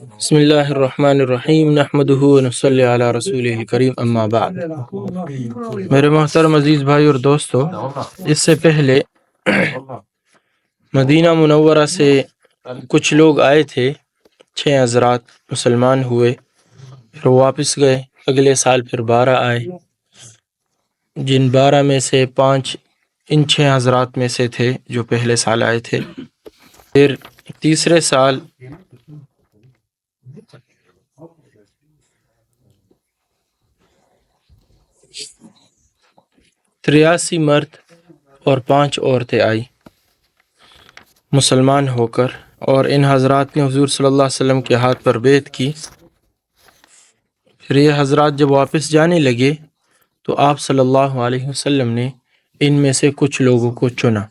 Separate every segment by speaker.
Speaker 1: بسم اللہ الرحمن الرحیم نحمدہ ونصلی علی رسولہ الکریم اما بعد۔ میرے محترم عزیز بھائی اور دوستو، اس سے پہلے مدینہ منورہ سے کچھ لوگ آئے تھے، 6 حضرات مسلمان ہوئے، پھر واپس گئے۔ اگلے سال پھر 12 آئے، جن 12 میں سے 5 ان 6 حضرات میں سے تھے جو پہلے سال آئے تھے۔ پھر تیسرے سال 83 مرد اور 5 عورتیں آئی مسلمان ہو کر، اور ان حضرات نے حضور صلی اللہ علیہ وسلم کے ہاتھ پر بیعت کی۔ پھر یہ حضرات جب واپس جانے لگے تو آپ صلی اللہ علیہ وسلم نے ان میں سے کچھ لوگوں کو چنا۔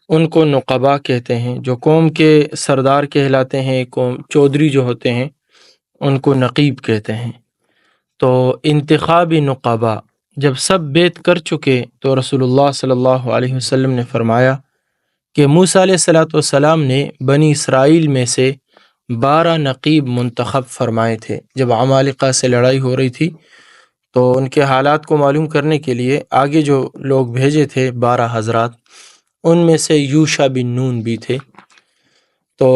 Speaker 1: ان کو نقبا کہتے ہیں، جو قوم کے سردار کہلاتے ہیں، قوم چودھری جو ہوتے ہیں ان کو نقیب کہتے ہیں۔ تو انتخابی نقبا جب سب بیعت کر چکے تو رسول اللہ صلی اللہ علیہ وسلم نے فرمایا کہ موسیٰ علیہ السلام نے بنی اسرائیل میں سے 12 نقیب منتخب فرمائے تھے۔ جب عمالقہ سے لڑائی ہو رہی تھی تو ان کے حالات کو معلوم کرنے کے لیے آگے جو لوگ بھیجے تھے 12 حضرات، ان میں سے یوشع بن نون بھی تھے۔ تو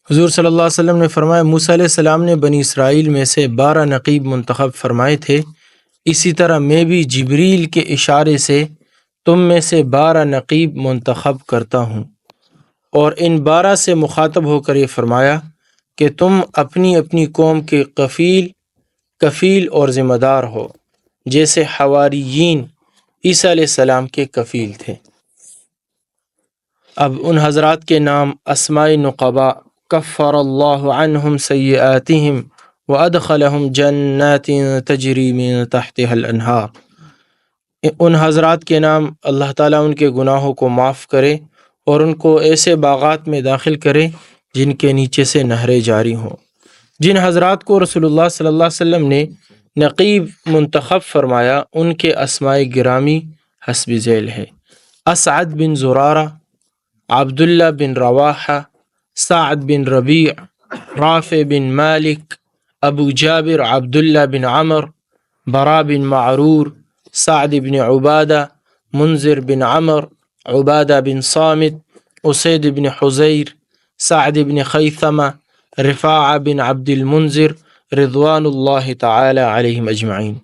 Speaker 1: حضور صلی اللہ علیہ وسلم نے فرمایا موسیٰ علیہ السلام نے بنی اسرائیل میں سے 12 نقیب منتخب فرمائے تھے، اسی طرح میں بھی جبریل کے اشارے سے تم میں سے 12 نقیب منتخب کرتا ہوں، اور ان 12 سے مخاطب ہو کر یہ فرمایا کہ تم اپنی اپنی قوم کے کفیل اور ذمہ دار ہو، جیسے حواریین عیسیٰ علیہ السلام کے کفیل تھے۔ اب ان حضرات کے نام اسماء نقبا: کفر اللہ عنہم سیئاتہم وادخلہم جنات تجری من تحتها الانہار۔ ان حضرات کے نام اللہ تعالیٰ ان کے گناہوں کو معاف کرے اور ان کو ایسے باغات میں داخل کرے جن کے نیچے سے نہریں جاری ہوں۔ جن حضرات کو رسول اللہ صلی اللہ علیہ وسلم نے نقیب منتخب فرمایا ان کے اسماء گرامی حسب ذیل ہے: اسعد بن زرارہ، عبداللہ بن رواحہ، سعد بن ربیع، رافع بن مالک، ابو جابر عبداللہ بن عمر، برا بن معرور، سعد بن عبادہ، منذر بن عمر، عبادہ بن صامت، اسید بن حضیر، سعد بن خیثمہ، رفاعہ بن عبد المنذر، رضوان اللہ تعالی علیہم اجمعین۔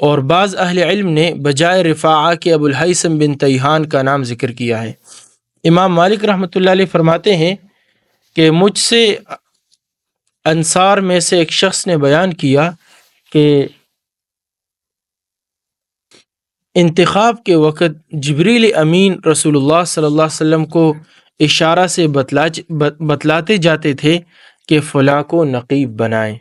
Speaker 1: اور بعض اہل علم نے بجائے رفاعہ کے ابو الہیثم بن تیہان کا نام ذکر کیا ہے۔ امام مالک رحمۃ اللہ علیہ فرماتے ہیں کہ مجھ سے انصار میں سے ایک شخص نے بیان کیا کہ انتخاب کے وقت جبریل امین رسول اللہ صلی اللہ علیہ وسلم کو اشارہ سے بتلاتے جاتے تھے کہ فلاں کو نقیب بنائیں۔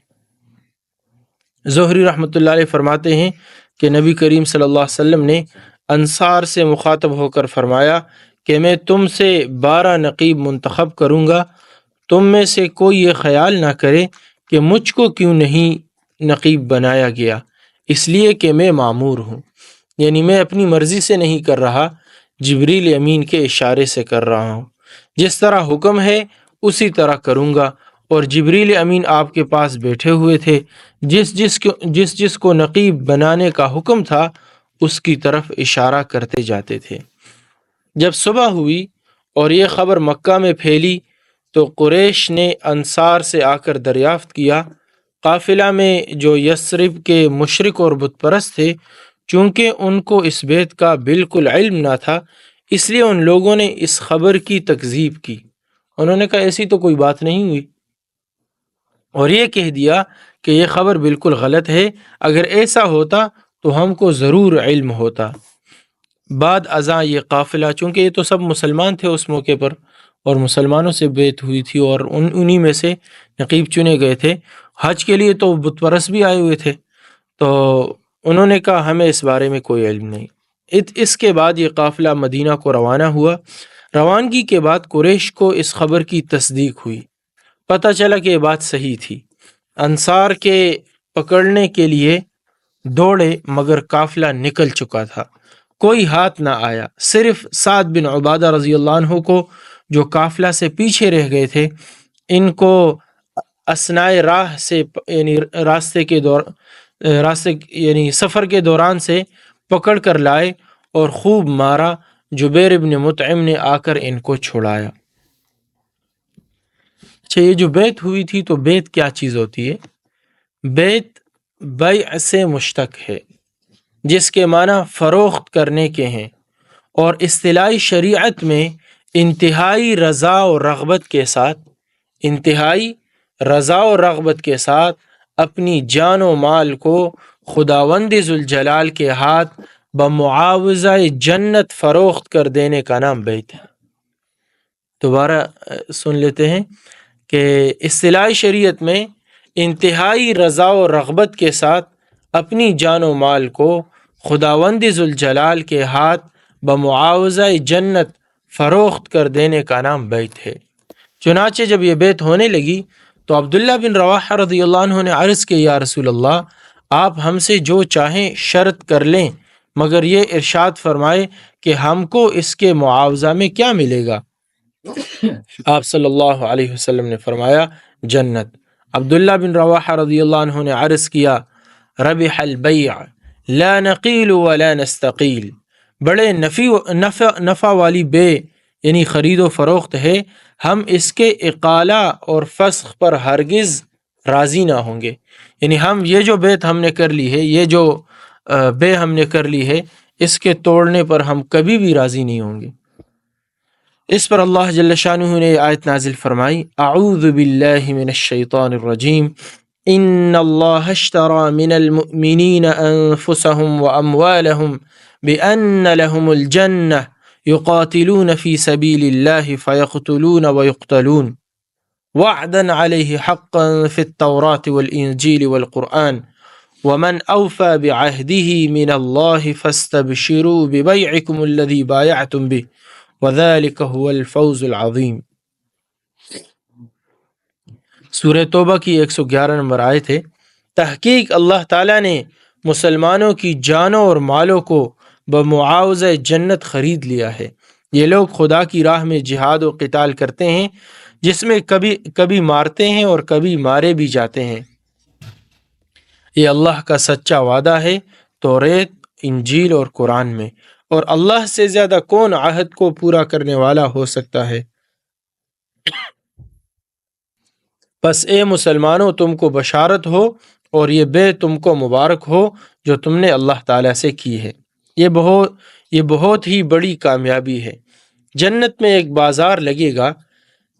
Speaker 1: زہری رحمۃ اللہ علیہ فرماتے ہیں کہ نبی کریم صلی اللہ علیہ وسلم نے انصار سے مخاطب ہو کر فرمایا کہ میں تم سے 12 نقیب منتخب کروں گا، تم میں سے کوئی یہ خیال نہ کرے کہ مجھ کو کیوں نہیں نقیب بنایا گیا، اس لیے کہ میں مامور ہوں، یعنی میں اپنی مرضی سے نہیں کر رہا، جبریل امین کے اشارے سے کر رہا ہوں، جس طرح حکم ہے اسی طرح کروں گا۔ اور جبریل امین آپ کے پاس بیٹھے ہوئے تھے، جس کو نقیب بنانے کا حکم تھا اس کی طرف اشارہ کرتے جاتے تھے۔ جب صبح ہوئی اور یہ خبر مکہ میں پھیلی تو قریش نے انصار سے آ کر دریافت کیا۔ قافلہ میں جو یثرب کے مشرک اور بت پرست تھے، چونکہ ان کو اس بیت کا بالکل علم نہ تھا، اس لیے ان لوگوں نے اس خبر کی تکذیب کی۔ انہوں نے کہا ایسی تو کوئی بات نہیں ہوئی، اور یہ کہہ دیا کہ یہ خبر بالکل غلط ہے، اگر ایسا ہوتا تو ہم کو ضرور علم ہوتا۔ بعد ازاں یہ قافلہ، چونکہ یہ تو سب مسلمان تھے اس موقع پر اور مسلمانوں سے بیعت ہوئی تھی اور انہی میں سے نقیب چنے گئے تھے، حج کے لیے تو بت پرست بھی آئے ہوئے تھے، تو انہوں نے کہا ہمیں اس بارے میں کوئی علم نہیں۔ اس کے بعد یہ قافلہ مدینہ کو روانہ ہوا۔ روانگی کے بعد قریش کو اس خبر کی تصدیق ہوئی، پتہ چلا کہ یہ بات صحیح تھی۔ انصار کے پکڑنے کے لیے دوڑے مگر قافلہ نکل چکا تھا، کوئی ہاتھ نہ آیا، صرف سعد بن عبادہ رضی اللہ عنہ کو جو قافلہ سے پیچھے رہ گئے تھے ان کو اثنائے راہ سے یعنی راستے یعنی سفر کے دوران سے پکڑ کر لائے اور خوب مارا۔ جبیر ابن مطعم نے آ کر ان کو چھڑایا۔ اچھا، یہ جو بیعت ہوئی تھی تو بیعت کیا چیز ہوتی ہے؟ بیعت بیع سے مشتق ہے جس کے معنی فروخت کرنے کے ہیں، اور اصطلاحی شریعت میں انتہائی رضا و رغبت کے ساتھ اپنی جان و مال کو خداوند ذوالجلال کے ہاتھ بمعاوضہ جنت فروخت کر دینے کا نام بیعت ہے۔ دوبارہ سن لیتے ہیں کہ اصطلاحی شریعت میں انتہائی رضا و رغبت کے ساتھ اپنی جان و مال کو خداوند ذوالجلال کے ہاتھ بمعاوضہ جنت فروخت کر دینے کا نام بیعت ہے۔ چنانچہ جب یہ بیعت ہونے لگی تو عبداللہ بن رواحہ رضی اللہ عنہ نے عرض کہ یا رسول اللہ، آپ ہم سے جو چاہیں شرط کر لیں، مگر یہ ارشاد فرمائے کہ ہم کو اس کے معاوضہ میں کیا ملے گا؟ آپ صلی اللہ علیہ وسلم نے فرمایا جنت۔ عبداللہ بن رواحہ رضی اللہ عنہ نے عرض کیا ربح البیع لا نقیل ولا نستقیل، بڑے نفع والی بے یعنی خرید و فروخت ہے، ہم اس کے اقالہ اور فسخ پر ہرگز راضی نہ ہوں گے۔ یعنی ہم یہ جو بیعت ہم نے کر لی ہے، یہ جو بے ہم نے کر لی ہے، اس کے توڑنے پر ہم کبھی بھی راضی نہیں ہوں گے۔ اس پر اللہ جل شانہ نے آیت نازل فرمائی اعوذ باللہ من الشیطان الرجیم ان اللہ اشترى من المؤمنین انفسهم واموالهم بان لهم الجنہ يقاتلون في سبيل الله فيقتلون ويقتلون وعدا عليه حقا في التوراة والإنجيل والقرآن ومن أوفى بعهده من الله فاستبشروا ببيعكم الذي بايعتم به وذلك هو الفوز العظیم۔ سورہ توبہ کی 111 نمبر آیت ہے۔ تحقیق اللہ تعالیٰ نے مسلمانوں کی جانوں اور مالوں کو بمعاوضہ جنت خرید لیا ہے۔ یہ لوگ خدا کی راہ میں جہاد و قتال کرتے ہیں، جس میں کبھی مارتے ہیں اور کبھی مارے بھی جاتے ہیں۔ یہ اللہ کا سچا وعدہ ہے توریت، انجیل اور قرآن میں، اور اللہ سے زیادہ کون عہد کو پورا کرنے والا ہو سکتا ہے؟ پس اے مسلمانوں، تم کو بشارت ہو اور یہ بے تم کو مبارک ہو جو تم نے اللہ تعالیٰ سے کی ہے۔ یہ بہت ہی بڑی کامیابی ہے۔ جنت میں ایک بازار لگے گا،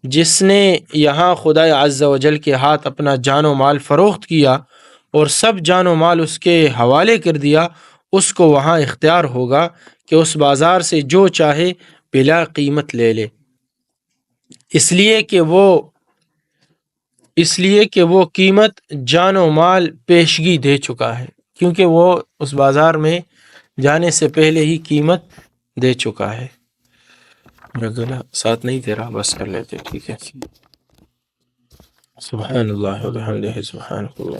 Speaker 1: جس نے یہاں خدا عز و جل کے ہاتھ اپنا جان و مال فروخت کیا اور سب جان و مال اس کے حوالے کر دیا، اس کو وہاں اختیار ہوگا کہ اس بازار سے جو چاہے بلا قیمت لے لے، اس لیے کہ وہ قیمت جان و مال پیشگی دے چکا ہے، کیونکہ وہ اس بازار میں جانے سے پہلے ہی قیمت دے چکا ہے۔ میرا گلا ساتھ نہیں دے رہا، بس کر لیتے، ٹھیک ہے۔ سبحان اللہ و بحمدہ، سبحان اللہ۔